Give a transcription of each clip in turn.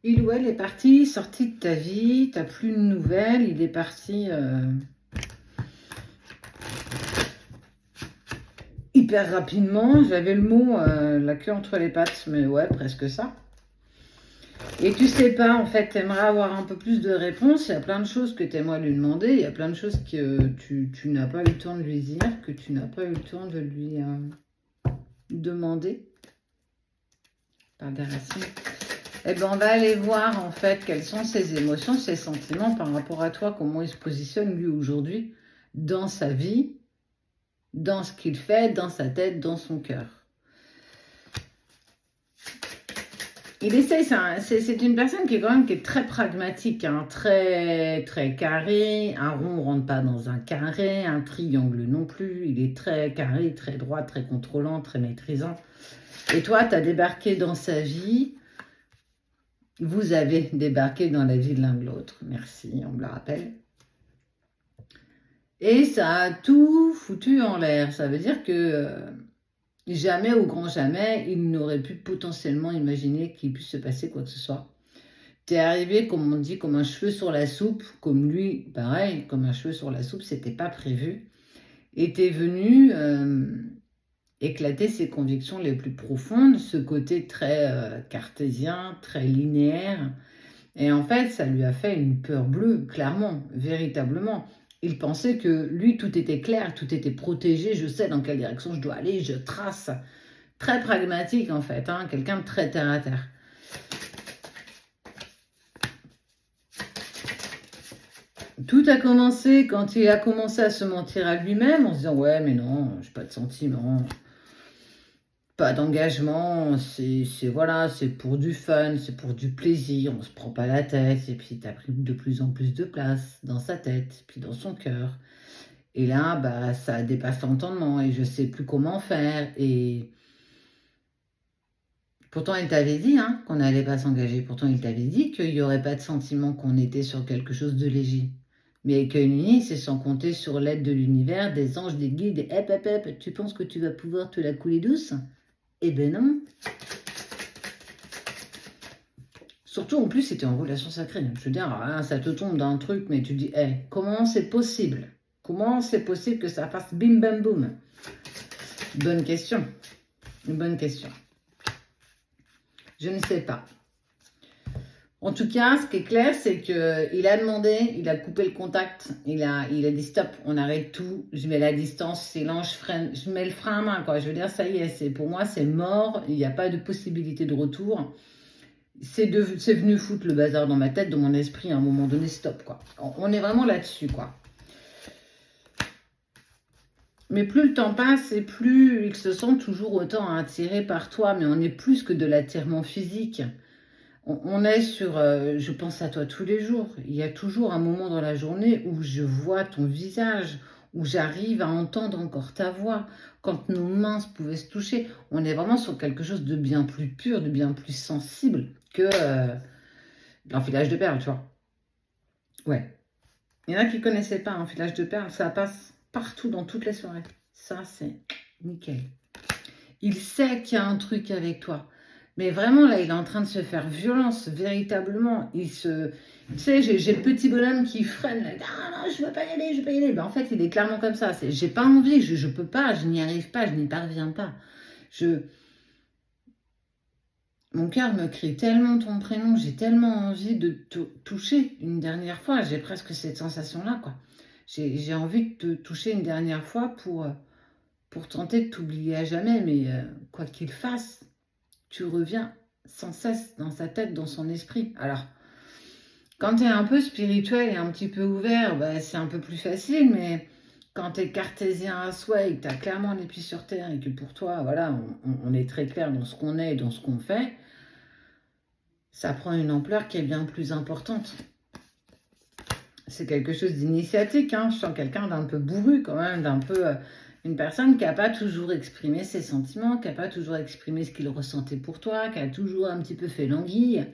Il ou elle est parti, sorti de ta vie, t'as plus de nouvelles, il est parti hyper rapidement. J'avais le mot la queue entre les pattes, mais ouais, presque ça. Et tu sais pas, en fait, t'aimerais avoir un peu plus de réponses. Il y a plein de choses que t'aimerais lui demander. Il y a plein de choses que tu n'as pas eu le temps de lui dire, que tu n'as pas eu le temps de lui demander par des racines. Eh bien, on va aller voir, en fait, quelles sont ses émotions, ses sentiments par rapport à toi, comment il se positionne, lui, aujourd'hui, dans sa vie, dans ce qu'il fait, dans sa tête, dans son cœur. Il essaie, c'est une personne qui est quand même qui est très pragmatique, hein, très, très carré. Un rond ne rentre pas dans un carré, un triangle non plus. Il est très carré, très droit, très contrôlant, très maîtrisant. Et toi, tu as débarqué dans sa vie. Vous avez débarqué dans la vie de l'un de l'autre. Merci, on me le rappelle. Et ça a tout foutu en l'air. Ça veut dire que jamais, au grand jamais, il n'aurait pu potentiellement imaginer qu'il puisse se passer quoi que ce soit. T'es arrivé, comme on dit, comme un cheveu sur la soupe, comme lui, pareil, comme un cheveu sur la soupe, c'était pas prévu. Et t'es venu éclater ses convictions les plus profondes, ce côté très cartésien, très linéaire. Et en fait, ça lui a fait une peur bleue, clairement, véritablement. Il pensait que lui, tout était clair, tout était protégé, je sais dans quelle direction je dois aller, je trace. Très pragmatique, en fait, hein, quelqu'un de très terre à terre. Tout a commencé quand il a commencé à se mentir à lui-même en se disant « Ouais, mais non, j'ai pas de sentiments, pas d'engagement, voilà, c'est pour du fun, c'est pour du plaisir, on se prend pas la tête. » Et puis, t'as pris de plus en plus de place dans sa tête, puis dans son cœur. Et là, bah, ça dépasse l'entendement et je sais plus comment faire. Et pourtant, il t'avait dit hein, qu'on n'allait pas s'engager. Pourtant, il t'avait dit qu'il n'y aurait pas de sentiment, qu'on était sur quelque chose de léger. Mais que Nini, c'est sans compter sur l'aide de l'univers, des anges, des guides, et hep, hep, hep, tu penses que tu vas pouvoir te la couler douce? Eh ben non. Surtout, en plus, c'était en relation sacrée. Je veux dire, hein, ça te tombe d'un truc, mais tu dis, hey, comment c'est possible? Comment c'est possible que ça fasse bim bam boum? Bonne question. Une bonne question. Je ne sais pas. En tout cas, ce qui est clair, c'est qu'il a demandé, il a coupé le contact, il a dit stop, on arrête tout, je mets la distance, silence, je freine, je mets le frein à main, quoi. Je veux dire, ça y est, pour moi, c'est mort, il n'y a pas de possibilité de retour. C'est venu foutre le bazar dans ma tête, dans mon esprit, à un moment donné, stop, quoi. On est vraiment là-dessus, quoi. Mais plus le temps passe, et plus il se sent toujours autant attiré par toi, mais on est plus que de l'attirement physique. On est sur, je pense à toi tous les jours. Il y a toujours un moment dans la journée où je vois ton visage, où j'arrive à entendre encore ta voix. Quand nos mains pouvaient se toucher, on est vraiment sur quelque chose de bien plus pur, de bien plus sensible que l'enfilage de perles, tu vois. Ouais. Il y en a qui ne connaissaient pas un filage de perles, ça passe partout dans toutes les soirées. Ça, c'est nickel. Il sait qu'il y a un truc avec toi. Mais vraiment, là, il est en train de se faire violence, véritablement. Tu sais, j'ai le petit bonhomme qui freine. Là, ah non, je veux pas y aller, je veux pas y aller. Ben, en fait, il est clairement comme ça. J'ai pas envie, je peux pas, je n'y arrive pas, je n'y parviens pas. Mon cœur me crie tellement ton prénom, j'ai tellement envie de te toucher une dernière fois. J'ai presque cette sensation-là, quoi. J'ai envie de te toucher une dernière fois pour tenter de t'oublier à jamais. Mais quoi qu'il fasse, tu reviens sans cesse dans sa tête, dans son esprit. Alors, quand tu es un peu spirituel et un petit peu ouvert, bah, c'est un peu plus facile, mais quand tu es cartésien à soi et que tu as clairement les pieds sur terre et que pour toi, voilà, on est très clair dans ce qu'on est et dans ce qu'on fait, ça prend une ampleur qui est bien plus importante. C'est quelque chose d'initiatique, hein. Je sens quelqu'un d'un peu bourru quand même, d'un peu... une personne qui n'a pas toujours exprimé ses sentiments, qui n'a pas toujours exprimé ce qu'il ressentait pour toi, qui a toujours un petit peu fait l'anguille.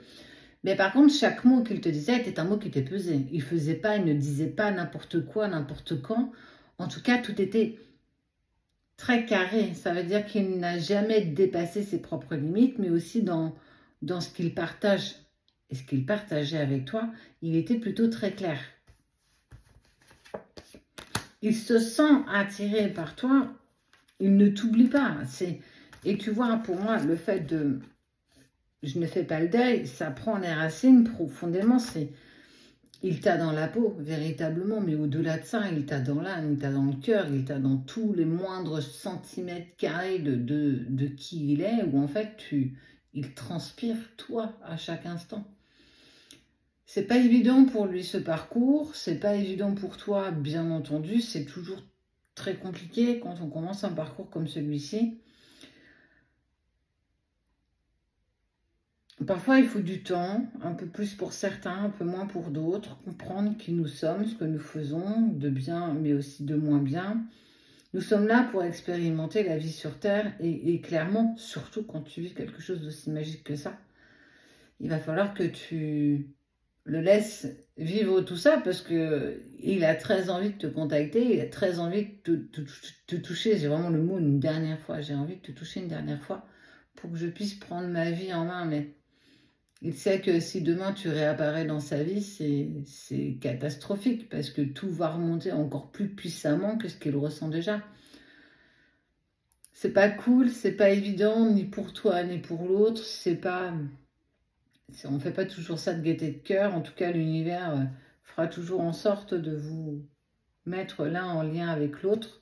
Mais par contre, chaque mot qu'il te disait était un mot qui était pesé. Il faisait pas, il ne disait pas n'importe quoi, n'importe quand. En tout cas, tout était très carré. Ça veut dire qu'il n'a jamais dépassé ses propres limites, mais aussi dans ce qu'il partage. et ce qu'il partageait avec toi, il était plutôt très clair. Il se sent attiré par toi, il ne t'oublie pas. Et tu vois, pour moi, le fait de... Je ne fais pas le deuil, ça prend les racines profondément, il t'a dans la peau, véritablement, mais au-delà de ça, il t'a dans l'âme, il t'a dans le cœur, il t'a dans tous les moindres centimètres carrés de qui il est, où en fait, il transpire toi à chaque instant. C'est pas évident pour lui ce parcours, c'est pas évident pour toi, bien entendu, c'est toujours très compliqué quand on commence un parcours comme celui-ci. Parfois, il faut du temps, un peu plus pour certains, un peu moins pour d'autres, comprendre qui nous sommes, ce que nous faisons, de bien, mais aussi de moins bien. Nous sommes là pour expérimenter la vie sur Terre et clairement, surtout quand tu vis quelque chose d'aussi magique que ça, il va falloir que tu le laisses vivre tout ça parce que il a très envie de te contacter, il a très envie de te toucher. J'ai vraiment le mot une dernière fois, j'ai envie de te toucher une dernière fois pour que je puisse prendre ma vie en main, mais... Il sait que si demain tu réapparais dans sa vie, c'est catastrophique parce que tout va remonter encore plus puissamment que ce qu'il ressent déjà. C'est pas cool, c'est pas évident, ni pour toi ni pour l'autre. On fait pas toujours ça de gaieté de cœur. En tout cas, l'univers fera toujours en sorte de vous mettre l'un en lien avec l'autre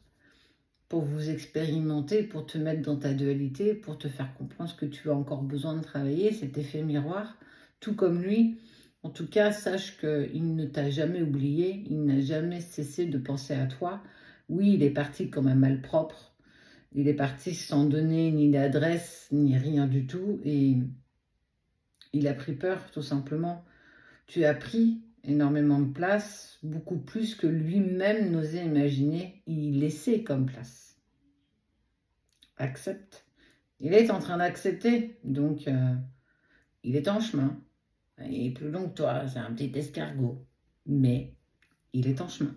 pour vous expérimenter, pour te mettre dans ta dualité, pour te faire comprendre ce que tu as encore besoin de travailler, cet effet miroir, tout comme lui. En tout cas, sache qu'il ne t'a jamais oublié, il n'a jamais cessé de penser à toi. Oui, il est parti comme un malpropre, il est parti sans donner ni d'adresse, ni rien du tout, et il a pris peur, tout simplement. Tu as pris énormément de place, beaucoup plus que lui-même n'osait imaginer y laisser comme place. Accepte. Il est en train d'accepter, donc il est en chemin. Il est plus long que toi, c'est un petit escargot, mais il est en chemin.